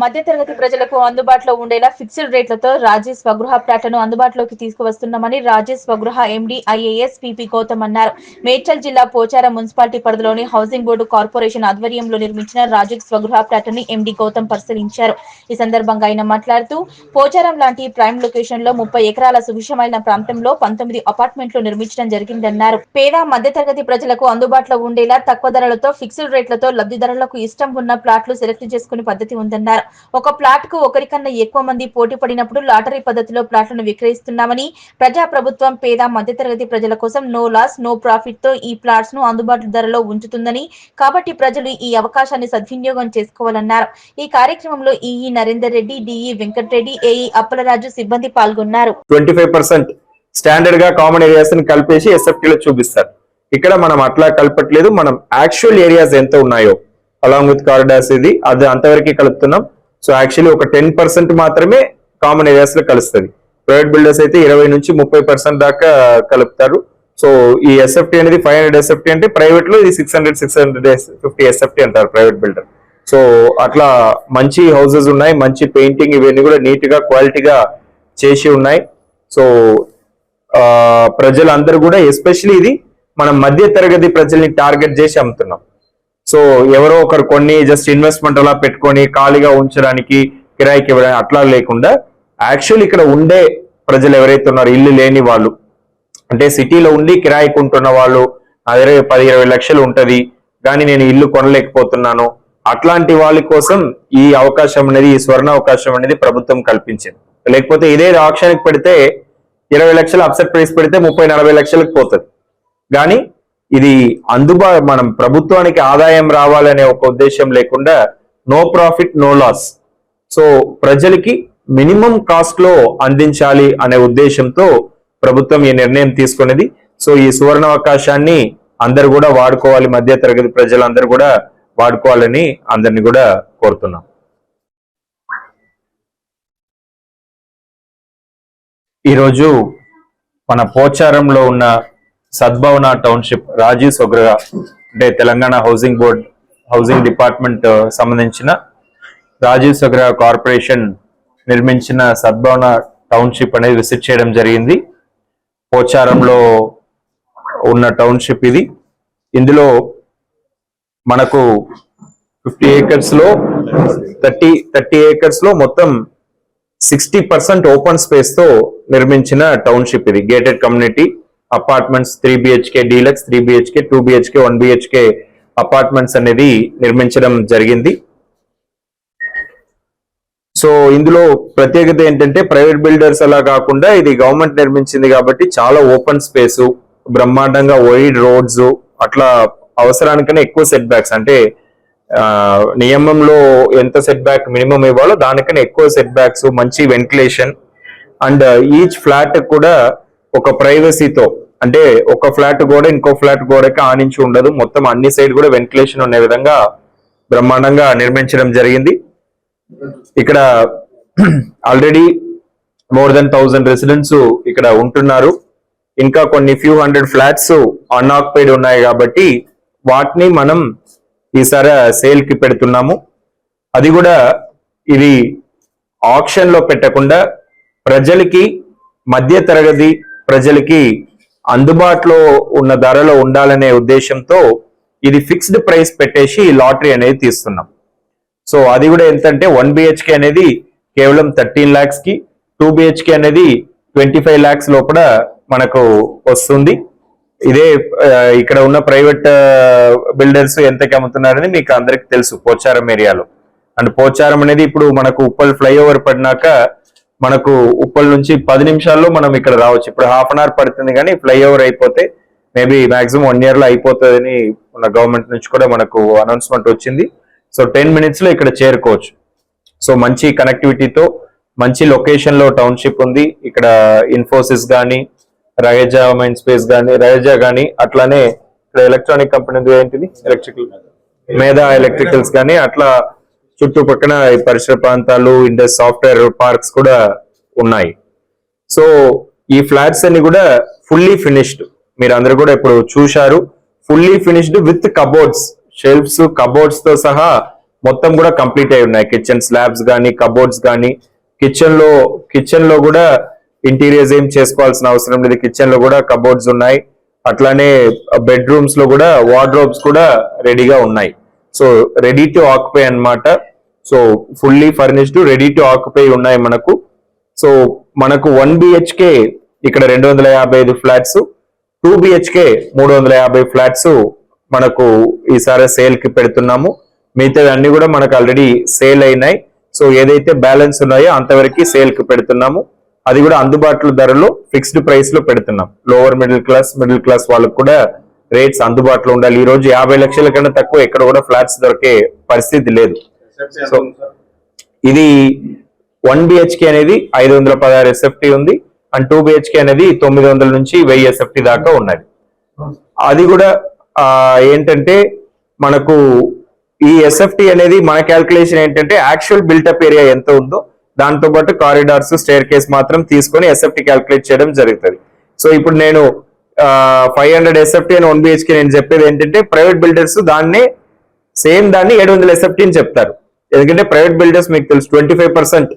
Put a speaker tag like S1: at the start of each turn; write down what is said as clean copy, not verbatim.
S1: మధ్యతరగతి ప్రజలకు అందుబాటులో ఉండేలా ఫిక్స్డ్ రేట్లతో రాజీ స్వగృహ ప్లాట్లను అందుబాటులోకి తీసుకువస్తున్నామని రాజీ Swagruha MD IAS PP Gautam అన్నారు. మేడ్చల్ జిల్లా పోచారం మున్సిపాలిటీ పరిధిలోని హౌసింగ్ బోర్డు కార్పొరేషన్ ఆధ్వర్యంలో నిర్మించిన రాజీ స్వగృహ ప్లాట్ని ఎండీ గౌతమ్ పరిశీలించారు. ఈ సందర్భంగా ఆయన మాట్లాడుతూ పోచారం లాంటి ప్రైమ్ లొకేషన్ లో 30 ఎకరాల సువిశాలమైన ప్రాంతంలో 19 అపార్ట్మెంట్లు నిర్మించడం జరిగిందన్నారు. పేద మధ్యతరగతి ప్రజలకు అందుబాటులో ఉండేలా తక్కువ ధరలతో ఫిక్స్డ్ రేట్లతో లబ్ధిదారులకు ఇష్టం ఉన్న ప్లాట్లు సెలెక్ట్ చేసుకునే పద్ధతి ఉందన్నారు. ఒక ప్లాట్ కు ఒకరికన్నా ఎక్కువ మంది పోటీ పడినప్పుడు లాటరీ పద్ధతిలో ప్లాట్లను విక్రయిస్తున్నామని, ప్రజా ప్రభుత్వం పేద మధ్యతరగతి ప్రజల కోసం నో లాస్ నో ప్రాఫిట్ తో ఈ ప్లాట్స్ ను అందుబాటు ధరలో ఉంచుతుందని, కాబట్టి ప్రజలు ఈ అవకాశాన్ని సద్వినియోగం చేసుకోవాలన్నారు. ఈ కార్యక్రమంలో EE Narender Reddy, DE Venkatareddy, AE Appalaraju సిబ్బంది పాల్గొన్నారు.
S2: 25% స్టాండర్డ్ గా కామన్ ఏరియాస్ ని కలిపేసి ఎస్ఎఫ్టీ లో చూపిస్తారు. ఇక్కడ మనం అట్లా కలపట్లేదు, మనం యాక్చువల్ ఏరియాస్ ఎంత ఉన్నాయో అలాంగ్ విత్ కారిడార్స్ ఇది అది అంతవరకు కలుపుతున్నాం. సో యాక్చువల్లీ ఒక 10% మాత్రమే కామన్ ఏరియాస్ లో కలుస్తుంది. ప్రైవేట్ బిల్డర్స్ అయితే 20 నుంచి 30% దాకా కలుపుతారు. సో ఈ ఎస్ఎఫ్టీ అనేది 500 ఎస్ఎఫ్టీ అంటే ప్రైవేట్ లో ఇది 600-650 ఎస్ఎఫ్టీ అంటారు ప్రైవేట్ బిల్డర్. సో అట్లా మంచి హౌసెస్ ఉన్నాయి, మంచి పెయింటింగ్ ఇవన్నీ కూడా నీట్ గా క్వాలిటీగా చేసి ఉన్నాయి. సో ప్రజలందరూ కూడా ఎస్పెషల్లీ ఇది మనం మధ్య తరగతి ప్రజల్ని టార్గెట్ చేసి అమ్ముతున్నాం. సో ఎవరో ఒకరు కొన్ని జస్ట్ ఇన్వెస్ట్మెంట్ అలా పెట్టుకొని ఖాళీగా ఉంచడానికి కిరాయికి ఇవ్వడానికి అట్లా లేకుండా యాక్చువల్ ఇక్కడ ఉండే ప్రజలు ఎవరైతే ఉన్నారో ఇల్లు లేని వాళ్ళు, అంటే సిటీలో ఉండి కిరాయికి ఉంటున్న వాళ్ళు, నా దగ్గర 10-20 లక్షలు ఉంటది కానీ నేను ఇల్లు కొనలేకపోతున్నాను, అట్లాంటి వాళ్ళ కోసం ఈ అవకాశం అనేది, ఈ స్వర్ణ అవకాశం అనేది ప్రభుత్వం కల్పించింది. లేకపోతే ఇదే ఆక్షన్కి పెడితే 20 లక్షలు అప్సెట్ ప్రైస్ పెడితే 30-40 లక్షలకు పోతుంది. కానీ ఇది మనం ప్రభుత్వానికి ఆదాయం రావాలనే ఒక ఉద్దేశం లేకుండా no profit no loss, so ప్రజలకి మినిమం కాస్ట్ లో అందించాలి అనే ఉద్దేశంతో ప్రభుత్వం ఈ నిర్ణయం తీసుకునేది. సో ఈ సువర్ణ అవకాశాన్ని అందరు కూడా వాడుకోవాలి, మధ్య తరగతి ప్రజలందరూ కూడా వాడుకోవాలని అందరినీ కూడా కోరుతున్నాం. ఈరోజు మన పోచారంలో ఉన్న సద్భవన టౌన్షిప్ రాజీ స్వగృహ అంటే Telangana housing board housing department సంబంధించిన రాజీ స్వగృహ కార్పొరేషన్ నిర్మించిన సద్భవన టౌన్షిప్ అనేది విజిట్ చేయడం జరిగింది. పోచారంలో ఉన్న టౌన్షిప్ ఇది. ఇందులో మనకు 50 acres లో 30 acres లో మొత్తం 60% ఓపెన్ స్పేస్ తో నిర్మించిన టౌన్షిప్ ఇది. Gated community apartments 3 BHK deluxe, 3 BHK, 2 BHK, 1 BHK apartments అనేది నిర్మించడం జరిగింది. సో ఇందులో ప్రత్యేకత ఏంటంటే ప్రైవేట్ బిల్డర్స్ అలా కాకుండా ఇది గవర్నమెంట్ నిర్మించింది కాబట్టి చాలా ఓపెన్ స్పేస్, బ్రహ్మాండంగా వైడ్ రోడ్స్, అట్లా అవసరానికన్నా ఎక్కువ సెట్ బ్యాక్స్, అంటే నియమంలో ఎంత సెట్ బ్యాక్ మినిమం ఇవ్వాలో దానికన్నా ఎక్కువ సెట్ బ్యాక్స్, మంచి వెంటిలేషన్ అండ్ ఈచ్ ఫ్లాట్ కూడా ఒక ప్రైవసీతో, అంటే ఒక ఫ్లాట్ గోడ ఇంకో ఫ్లాట్ గోడకి ఆనించి ఉండదు, మొత్తం అన్ని సైడ్ కూడా వెంటిలేషన్ ఉండే విధంగా బ్రహ్మాండంగా నిర్మించడం జరిగింది. ఇక్కడ ఆల్రెడీ మోర్ దెన్ 1000 రెసిడెంట్స్ ఇక్కడ ఉంటున్నారు. ఇంకా కొన్ని ఫ్యూ హండ్రెడ్ ఫ్లాట్స్ అన్ఆక్యుపైడ్ ఉన్నాయి కాబట్టి వాటిని మనం ఈసారి సేల్ కి పెడుతున్నాము. అది కూడా ఇది ఆక్షన్ లో పెట్టకుండా ప్రజలకి, మధ్య తరగతి ప్రజలకి అందుబాటులో ఉన్న ధరలో ఉండాలనే ఉద్దేశంతో ఇది ఫిక్స్డ్ ప్రైస్ పెట్టేసి లాటరీ అనేది తీస్తున్నాం. సో అది కూడా ఎంతంటే 1 BHK అనేది కేవలం 13 lakhs కి, 2 BHK అనేది 25 lakhs లోపల మనకు వస్తుంది. ఇదే ఇక్కడ ఉన్న ప్రైవేట్ బిల్డర్స్ ఎంతకి అమ్ముతున్నారని మీకు అందరికి తెలుసు పోచారం ఏరియాలో. అండ్ పోచారం అనేది ఇప్పుడు మనకు ఉప్పల్ ఫ్లైఓవర్ పడినాక మనకు ఉప్పల్ నుంచి 10 నిమిషాల్లో మనం ఇక్కడ రావచ్చు. ఇప్పుడు హాఫ్ అన్ అవర్ పడుతుంది, కానీ ఫ్లైఓవర్ అయిపోతే మేబీ మాక్సిమం 1 year లో అయిపోతుందని మన గవర్నమెంట్ నుంచి కూడా మనకు అనౌన్స్మెంట్ వచ్చింది. సో 10 minutes లో ఇక్కడ చేరుకోవచ్చు. సో మంచి కనెక్టివిటీతో మంచి లొకేషన్ లో టౌన్షిప్ ఉంది. ఇక్కడ ఇన్ఫోసిస్ కానీ, రయజా మైండ్ స్పేస్ కానీ, రయజా కానీ, అట్లానే ఇక్కడ ఎలక్ట్రానిక్ కంపెనీ ఏంటిది ఎలక్ట్రికల్ మేధా ఎలక్ట్రికల్స్ కానీ, అట్లా చుట్టుపక్కల పరిసర ప్రాంతాలు, ఇండస్ సాఫ్ట్వేర్ పార్క్స్ కూడా ఉన్నాయి. సో ఈ ఫ్లాట్స్ అన్ని కూడా ఫుల్లీ ఫినిష్డ్, మీరు అందరు కూడా ఇప్పుడు చూశారు. Fully finished with cupboards, shelves, cupboards తో సహా మొత్తం కూడా కంప్లీట్ అయి ఉన్నాయి. కిచెన్ స్లాబ్స్ కానీ, కబోర్డ్స్ కానీ, కిచెన్ లో కూడా ఇంటీరియర్స్ ఏం చేసుకోవాల్సిన అవసరం లేదు. కిచెన్ లో కూడా కబోర్డ్స్ ఉన్నాయి. అట్లానే బెడ్రూమ్స్ లో కూడా వార్డ్రోబ్స్ కూడా రెడీగా ఉన్నాయి. సో రెడీ టు ఆక్యుపై అన్నమాట. So fully furnished ready to occupy ఉన్నాయి మనకు. సో మనకు 1 BHK ఇక్కడ 255 ఫ్లాట్స్, 2 BHK 350 ఫ్లాట్స్ మనకు ఈసారి సేల్ కి పెడుతున్నాము. మిగతా అన్ని కూడా మనకు ఆల్రెడీ సేల్ అయినాయి. సో ఏదైతే బ్యాలెన్స్ ఉన్నాయో అంతవరకు సేల్ కి పెడుతున్నాము. అది కూడా అందుబాటులో ధరలో ఫిక్స్డ్ ప్రైస్ లో పెడుతున్నాం. లోవర్ మిడిల్ క్లాస్ వాళ్ళకు కూడా రేట్స్ అందుబాటులో ఉండాలి. ఈ రోజు 50 లక్షల కన్నా తక్కువ ఎక్కడ కూడా ఫ్లాట్స్ దొరికే పరిస్థితి లేదు. సో ఇది 1 BHK అనేది 516 SFT ఉంది, అండ్ 2 BHK అనేది 900 నుంచి 1000 SFT దాకా ఉన్నది. అది కూడా ఏంటంటే మనకు ఈ SFT అనేది మన క్యాల్కులేషన్ ఏంటంటే యాక్చువల్ బిల్టప్ ఏరియా ఎంత ఉందో దాంతో పాటు కారిడార్స్, స్టేర్ కేస్ మాత్రం తీసుకొని SFT క్యాల్కులేట్ చేయడం జరుగుతుంది. సో ఇప్పుడు నేను 500 SFT అని 1 BHK నేను చెప్పేది ఏంటంటే ప్రైవేట్ బిల్డర్స్ దాన్ని 700 SFT అని చెప్తారు. ఎందుకంటే ప్రైవేట్ బిల్డర్స్ మీకు తెలుసు 25%